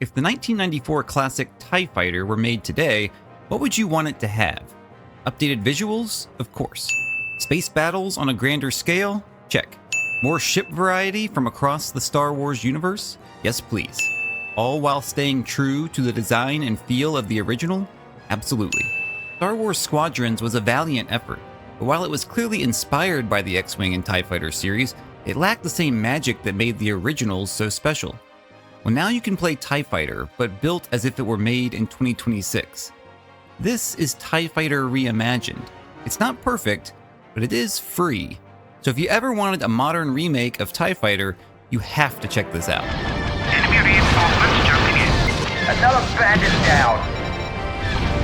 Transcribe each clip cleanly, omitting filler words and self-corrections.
If the 1994 classic TIE Fighter were made today, what would you want it to have? Updated visuals? Of course. Space battles on a grander scale? Check. More ship variety from across the Star Wars universe? Yes, please. All while staying true to the design and feel of the original? Absolutely. Star Wars Squadrons was a valiant effort, but while it was clearly inspired by the X-Wing and TIE Fighter series, it lacked the same magic that made the originals so special. Well, now you can play TIE Fighter, but built as if it were made in 2026. This is TIE Fighter Reimagined. It's not perfect, but it is free. So if you ever wanted a modern remake of TIE Fighter, you have to check this out. Enemy reinforcements jumping in. Another bandit down.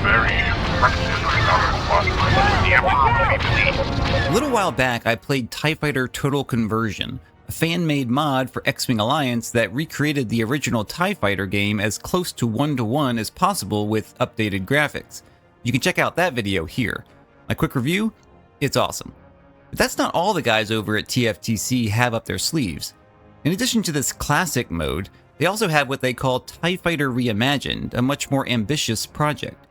Very A little while back, I played TIE Fighter Total Conversion, a fan-made mod for X-Wing Alliance that recreated the original TIE Fighter game as close to one-to-one as possible with updated graphics. You can check out that video here. My quick review? It's awesome. But that's not all the guys over at TFTC have up their sleeves. In addition to this classic mode, they also have what they call TIE Fighter Reimagined, a much more ambitious project.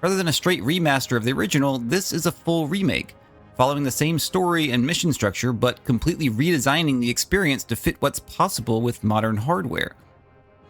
Rather than a straight remaster of the original, this is a full remake, following the same story and mission structure, but completely redesigning the experience to fit what's possible with modern hardware.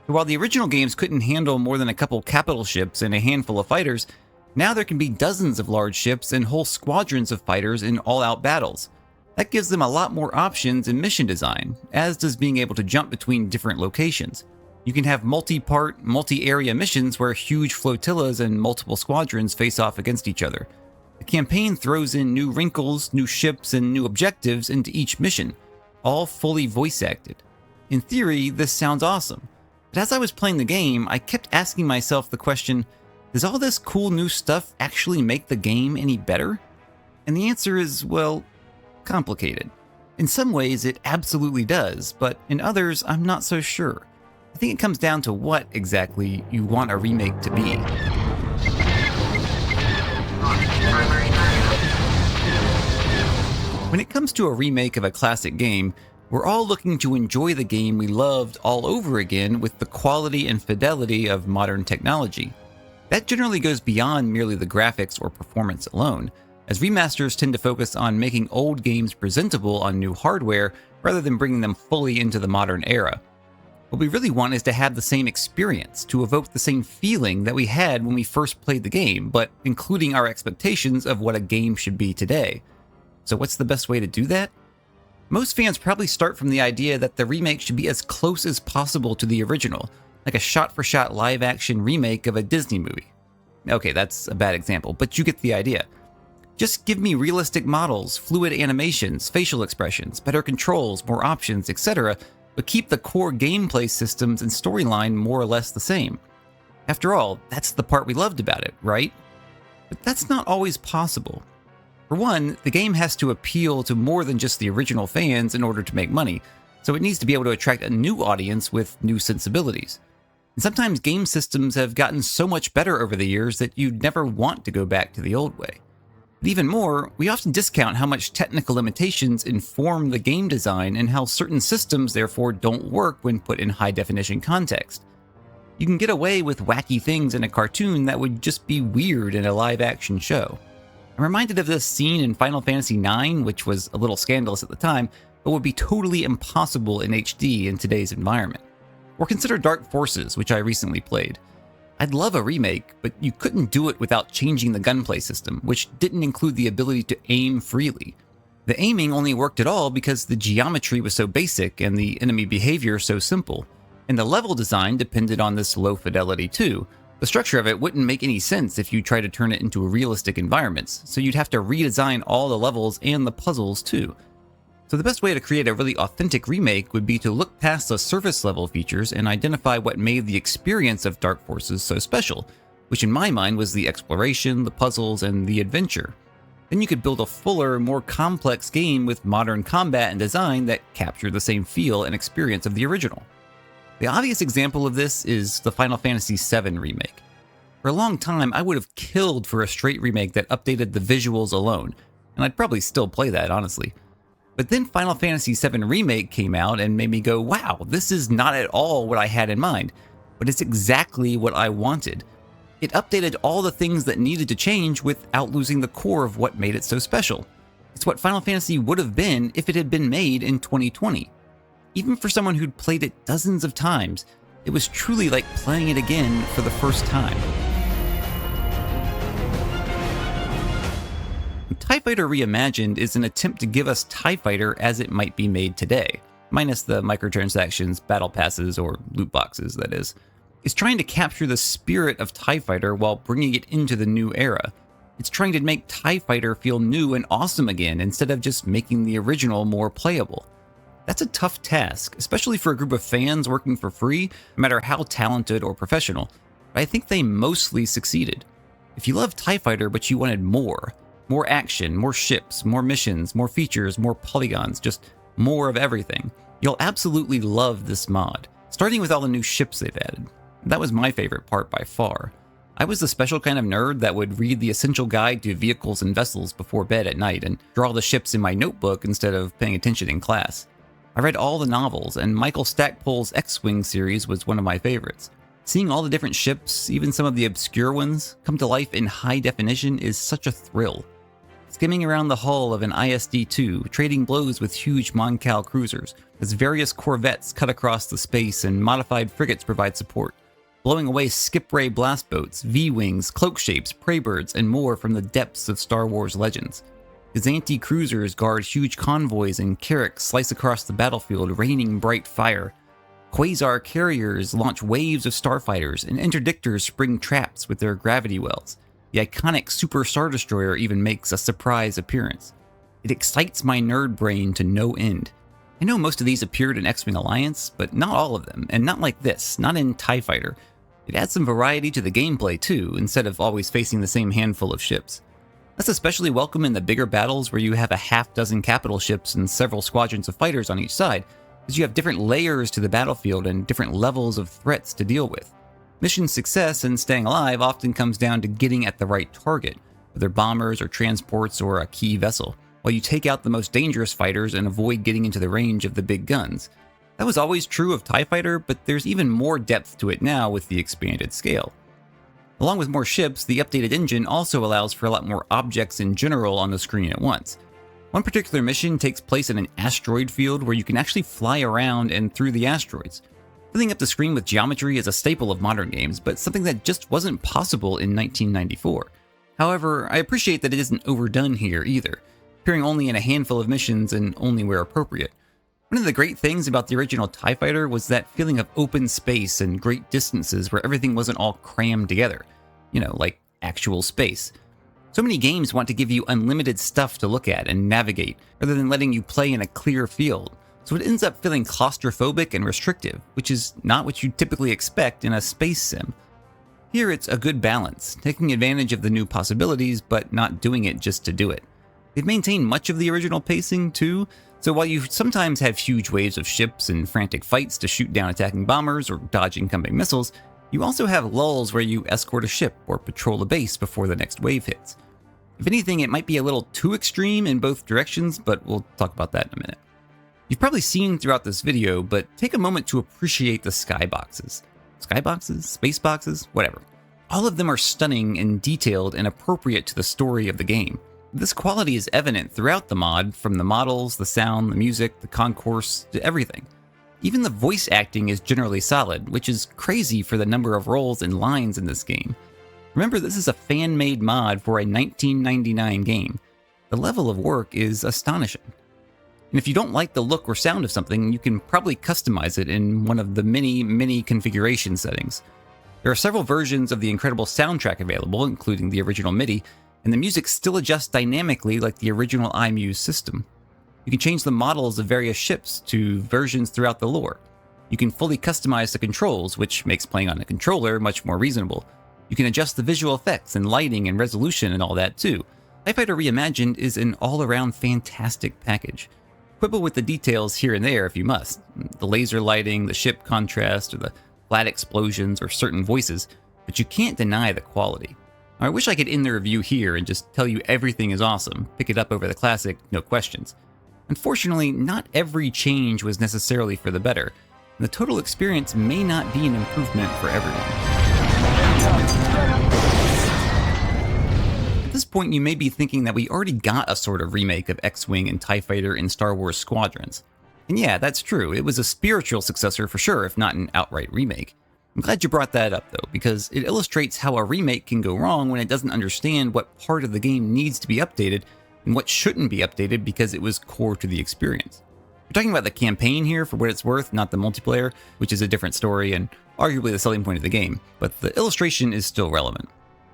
So while the original games couldn't handle more than a couple capital ships and a handful of fighters, now there can be dozens of large ships and whole squadrons of fighters in all-out battles. That gives them a lot more options in mission design, as does being able to jump between different locations. You can have multi-part, multi-area missions where huge flotillas and multiple squadrons face off against each other. The campaign throws in new wrinkles, new ships, and new objectives into each mission, all fully voice-acted. In theory, this sounds awesome, but as I was playing the game, I kept asking myself the question, does all this cool new stuff actually make the game any better? And the answer is, well, complicated. In some ways, it absolutely does, but in others, I'm not so sure. I think it comes down to what exactly you want a remake to be. When it comes to a remake of a classic game, we're all looking to enjoy the game we loved all over again with the quality and fidelity of modern technology. That generally goes beyond merely the graphics or performance alone, as remasters tend to focus on making old games presentable on new hardware rather than bringing them fully into the modern era. What we really want is to have the same experience, to evoke the same feeling that we had when we first played the game, but including our expectations of what a game should be today. So what's the best way to do that? Most fans probably start from the idea that the remake should be as close as possible to the original, like a shot-for-shot live-action remake of a Disney movie. Okay, that's a bad example, but you get the idea. Just give me realistic models, fluid animations, facial expressions, better controls, more options, etc., but keep the core gameplay systems and storyline more or less the same. After all, that's the part we loved about it, right? But that's not always possible. For one, the game has to appeal to more than just the original fans in order to make money, so it needs to be able to attract a new audience with new sensibilities. And sometimes game systems have gotten so much better over the years that you'd never want to go back to the old way. But even more, we often discount how much technical limitations inform the game design and how certain systems therefore don't work when put in high-definition context. You can get away with wacky things in a cartoon that would just be weird in a live-action show. I'm reminded of this scene in Final Fantasy IX, which was a little scandalous at the time, but would be totally impossible in HD in today's environment. Or consider Dark Forces, which I recently played. I'd love a remake, but you couldn't do it without changing the gunplay system, which didn't include the ability to aim freely. The aiming only worked at all because the geometry was so basic and the enemy behavior so simple. And the level design depended on this low fidelity too. The structure of it wouldn't make any sense if you tried to turn it into realistic environments, so you'd have to redesign all the levels and the puzzles too. So the best way to create a really authentic remake would be to look past the surface level features and identify what made the experience of Dark Forces so special, which in my mind was the exploration, the puzzles, and the adventure. Then you could build a fuller, more complex game with modern combat and design that captured the same feel and experience of the original. The obvious example of this is the Final Fantasy VII remake. For a long time, I would have killed for a straight remake that updated the visuals alone, and I'd probably still play that, honestly. But then Final Fantasy VII Remake came out and made me go, wow, this is not at all what I had in mind. but it's exactly what I wanted. It updated all the things that needed to change without losing the core of what made it so special. It's what Final Fantasy would have been if it had been made in 2020. Even for someone who'd played it dozens of times, it was truly like playing it again for the first time. TIE Fighter Reimagined is an attempt to give us TIE Fighter as it might be made today, minus the microtransactions, battle passes, or loot boxes, that is. It's trying to capture the spirit of TIE Fighter while bringing it into the new era. It's trying to make TIE Fighter feel new and awesome again instead of just making the original more playable. That's a tough task, especially for a group of fans working for free, no matter how talented or professional, but I think they mostly succeeded. If you love TIE Fighter but you wanted more action, more ships, more missions, more features, more polygons, just more of everything, you'll absolutely love this mod, starting with all the new ships they've added. That was my favorite part by far. I was the special kind of nerd that would read the essential guide to vehicles and vessels before bed at night and draw the ships in my notebook instead of paying attention in class. I read all the novels, and Michael Stackpole's X-Wing series was one of my favorites. Seeing all the different ships, even some of the obscure ones, come to life in high definition is such a thrill. Skimming around the hull of an ISD-2, trading blows with huge Mon Cal cruisers, as various corvettes cut across the space and modified frigates provide support, blowing away skip ray blast boats, V-wings, cloak shapes, prey birds, and more from the depths of Star Wars legends. Gazanti cruisers guard huge convoys and Carracks slice across the battlefield, raining bright fire. Quasar carriers launch waves of starfighters, and interdictors spring traps with their gravity wells. The iconic Super Star Destroyer even makes a surprise appearance. It excites my nerd brain to no end. I know most of these appeared in X-Wing Alliance, but not all of them, and not like this, not in TIE Fighter. It adds some variety to the gameplay too, instead of always facing the same handful of ships. That's especially welcome in the bigger battles where you have a half dozen capital ships and several squadrons of fighters on each side, because you have different layers to the battlefield and different levels of threats to deal with. Mission success and staying alive often comes down to getting at the right target, whether bombers or transports or a key vessel, while you take out the most dangerous fighters and avoid getting into the range of the big guns. That was always true of TIE Fighter, but there's even more depth to it now with the expanded scale. Along with more ships, the updated engine also allows for a lot more objects in general on the screen at once. One particular mission takes place in an asteroid field where you can actually fly around and through the asteroids. Filling up the screen with geometry is a staple of modern games, but something that just wasn't possible in 1994. However, I appreciate that it isn't overdone here either, appearing only in a handful of missions and only where appropriate. One of the great things about the original TIE Fighter was that feeling of open space and great distances where everything wasn't all crammed together. Like actual space. So many games want to give you unlimited stuff to look at and navigate, rather than letting you play in a clear field. So it ends up feeling claustrophobic and restrictive, which is not what you typically expect in a space sim. Here it's a good balance, taking advantage of the new possibilities, but not doing it just to do it. They've maintained much of the original pacing too, so while you sometimes have huge waves of ships and frantic fights to shoot down attacking bombers or dodge incoming missiles, you also have lulls where you escort a ship or patrol a base before the next wave hits. If anything, it might be a little too extreme in both directions, but we'll talk about that in a minute. You've probably seen throughout this video, but take a moment to appreciate the skyboxes. Skyboxes? Space boxes? Whatever. All of them are stunning and detailed and appropriate to the story of the game. This quality is evident throughout the mod, from the models, the sound, the music, the concourse, to everything. Even the voice acting is generally solid, which is crazy for the number of roles and lines in this game. Remember, this is a fan-made mod for a 1999 game. The level of work is astonishing. And if you don't like the look or sound of something, you can probably customize it in one of the many configuration settings. There are several versions of the incredible soundtrack available, including the original MIDI, and the music still adjusts dynamically like the original iMuse system. You can change the models of various ships to versions throughout the lore. You can fully customize the controls, which makes playing on a controller much more reasonable. You can adjust the visual effects and lighting and resolution and all that too. TIE Fighter Reimagined is an all-around fantastic package. Quibble with the details here and there if you must. The laser lighting, the ship contrast, or the flat explosions, or certain voices, but you can't deny the quality. I wish I could end the review here and just tell you everything is awesome, pick it up over the classic, no questions. Unfortunately, not every change was necessarily for the better. and the total experience may not be an improvement for everyone. At this point, you may be thinking that we already got a sort of remake of X-Wing and TIE Fighter in Star Wars Squadrons. And yeah, that's true, it was a spiritual successor for sure, if not an outright remake. I'm glad you brought that up though, because it illustrates how a remake can go wrong when it doesn't understand what part of the game needs to be updated and what shouldn't be updated because it was core to the experience. We're talking about the campaign here for what it's worth, not the multiplayer, which is a different story and arguably the selling point of the game, but the illustration is still relevant.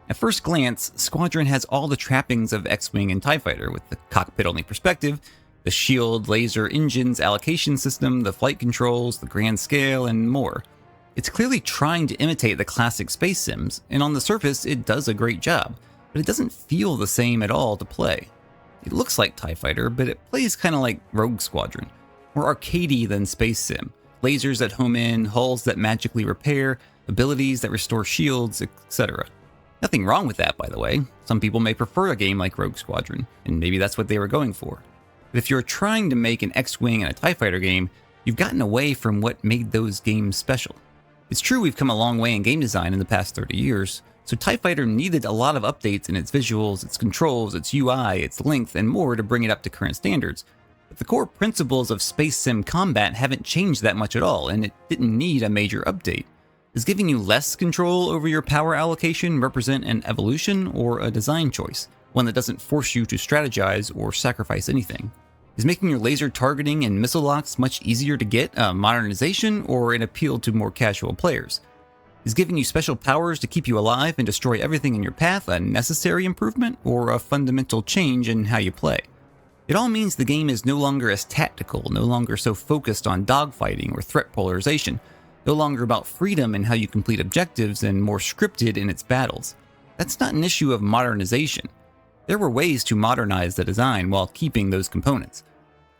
At first glance, Squadron has all the trappings of X-Wing and TIE Fighter, with the cockpit-only perspective, the shield, laser, engines, allocation system, the flight controls, the grand scale, and more. It's clearly trying to imitate the classic space sims, and on the surface it does a great job, but it doesn't feel the same at all to play. It looks like TIE Fighter, but it plays kinda like Rogue Squadron, more arcadey than space sim. Lasers that home in, hulls that magically repair, abilities that restore shields, etc. Nothing wrong with that, by the way. Some people may prefer a game like Rogue Squadron, and maybe that's what they were going for. But if you're trying to make an X-Wing and a TIE Fighter game, you've gotten away from what made those games special. It's true we've come a long way in game design in the past 30 years, so TIE Fighter needed a lot of updates in its visuals, its controls, its UI, its length, and more to bring it up to current standards. But the core principles of space sim combat haven't changed that much at all, and it didn't need a major update. Does giving you less control over your power allocation represent an evolution or a design choice, one that doesn't force you to strategize or sacrifice anything? Is making your laser targeting and missile locks much easier to get a modernization or an appeal to more casual players? Is giving you special powers to keep you alive and destroy everything in your path a necessary improvement or a fundamental change in how you play? It all means the game is no longer as tactical, no longer so focused on dogfighting or threat polarization, no longer about freedom in how you complete objectives and more scripted in its battles. That's not an issue of modernization. There were ways to modernize the design while keeping those components.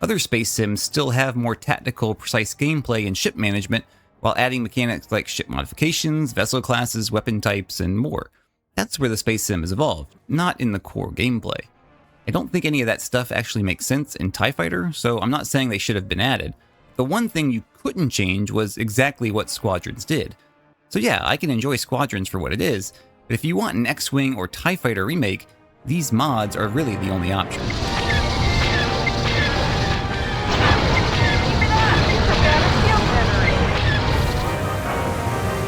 Other space sims still have more tactical, precise gameplay and ship management while adding mechanics like ship modifications, vessel classes, weapon types, and more. That's where the space sim has evolved, not in the core gameplay. I don't think any of that stuff actually makes sense in TIE Fighter, so I'm not saying they should have been added. The one thing you couldn't change was exactly what Squadrons did. So yeah, I can enjoy Squadrons for what it is, but if you want an X-Wing or TIE Fighter remake, these mods are really the only option.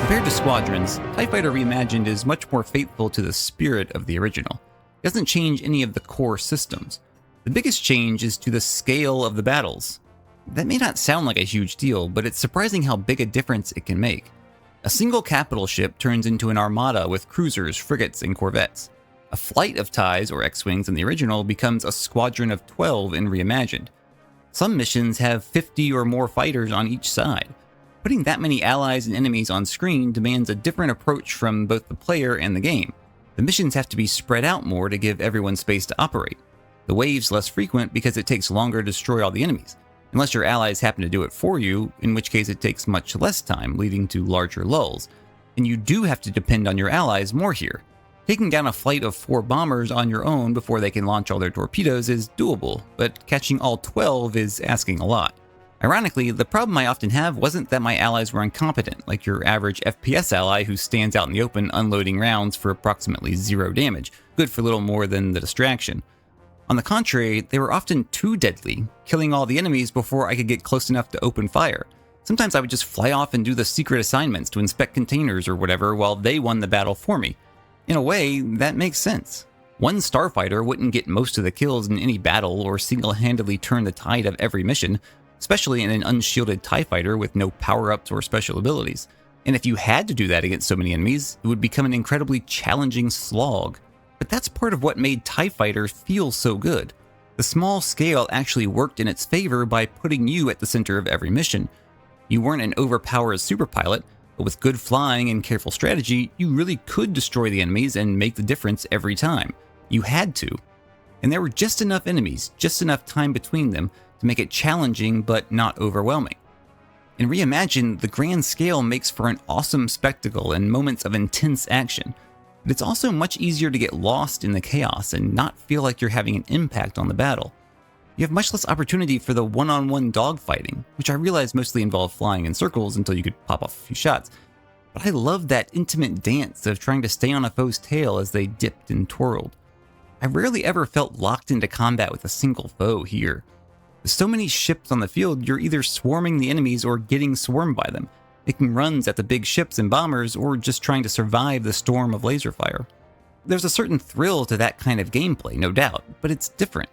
Compared to Squadrons, TIE Fighter Reimagined is much more faithful to the spirit of the original. It doesn't change any of the core systems. The biggest change is to the scale of the battles. That may not sound like a huge deal, but it's surprising how big a difference it can make. A single capital ship turns into an armada with cruisers, frigates, and corvettes. A flight of TIEs or X-Wings in the original becomes a squadron of 12 in Reimagined. Some missions have 50 or more fighters on each side. Putting that many allies and enemies on screen demands a different approach from both the player and the game. The missions have to be spread out more to give everyone space to operate. The waves less frequent because it takes longer to destroy all the enemies, unless your allies happen to do it for you, in which case it takes much less time, leading to larger lulls. And you do have to depend on your allies more here. Taking down a flight of 4 bombers on your own before they can launch all their torpedoes is doable, but catching all 12 is asking a lot. Ironically, the problem I often have wasn't that my allies were incompetent, like your average FPS ally who stands out in the open unloading rounds for approximately 0 damage, good for little more than the distraction. On the contrary, they were often too deadly, killing all the enemies before I could get close enough to open fire. Sometimes I would just fly off and do the secret assignments to inspect containers or whatever while they won the battle for me. In a way, that makes sense. One starfighter wouldn't get most of the kills in any battle or single-handedly turn the tide of every mission, especially in an unshielded TIE fighter with no power-ups or special abilities. And if you had to do that against so many enemies, it would become an incredibly challenging slog. But that's part of what made TIE Fighter feel so good. The small scale actually worked in its favor by putting you at the center of every mission. You weren't an overpowered superpilot, but with good flying and careful strategy, you really could destroy the enemies and make the difference every time. You had to. And there were just enough enemies, just enough time between them, to make it challenging but not overwhelming. In Reimagined, the grand scale makes for an awesome spectacle and moments of intense action, but it's also much easier to get lost in the chaos and not feel like you're having an impact on the battle. You have much less opportunity for the one-on-one dogfighting, which I realized mostly involved flying in circles until you could pop off a few shots. But I loved that intimate dance of trying to stay on a foe's tail as they dipped and twirled. I rarely ever felt locked into combat with a single foe here. With so many ships on the field, you're either swarming the enemies or getting swarmed by them, making runs at the big ships and bombers, or just trying to survive the storm of laser fire. There's a certain thrill to that kind of gameplay, no doubt, but it's different.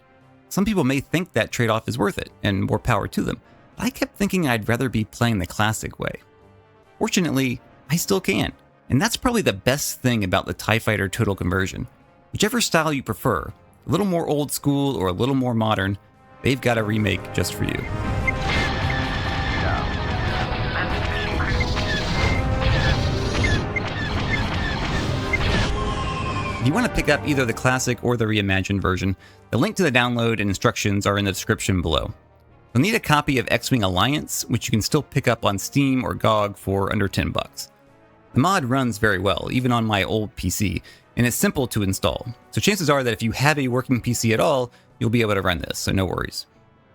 Some people may think that trade-off is worth it, and more power to them, but I kept thinking I'd rather be playing the classic way. Fortunately, I still can, and that's probably the best thing about the TIE Fighter Total Conversion. Whichever style you prefer, a little more old school or a little more modern, they've got a remake just for you. If you want to pick up either the classic or the reimagined version, the link to the download and instructions are in the description below. You'll need a copy of X-Wing Alliance, which you can still pick up on Steam or GOG for under $10. The mod runs very well, even on my old PC, and it's simple to install, so chances are that if you have a working PC at all, you'll be able to run this, so no worries.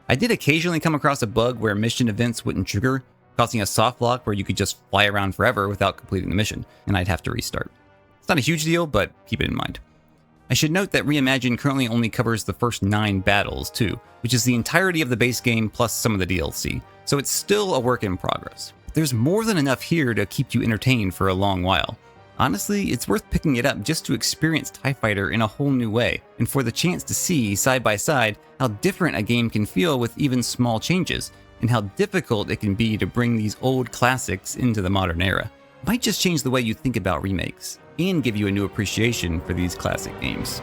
I did occasionally come across a bug where mission events wouldn't trigger, causing a soft lock where you could just fly around forever without completing the mission, and I'd have to restart. It's not a huge deal, but keep it in mind. I should note that Reimagined currently only covers the first 9 battles too, which is the entirety of the base game plus some of the DLC, so it's still a work in progress. There's more than enough here to keep you entertained for a long while. Honestly, it's worth picking it up just to experience TIE Fighter in a whole new way, and for the chance to see, side by side, how different a game can feel with even small changes, and how difficult it can be to bring these old classics into the modern era. It might just change the way you think about remakes, and give you a new appreciation for these classic games.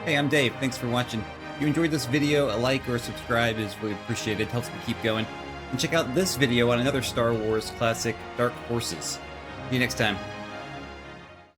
Hey, I'm Dave, thanks for watching. If you enjoyed this video, a like or a subscribe is really appreciated, helps me keep going. And check out this video on another Star Wars classic, Dark Forces. See you next time.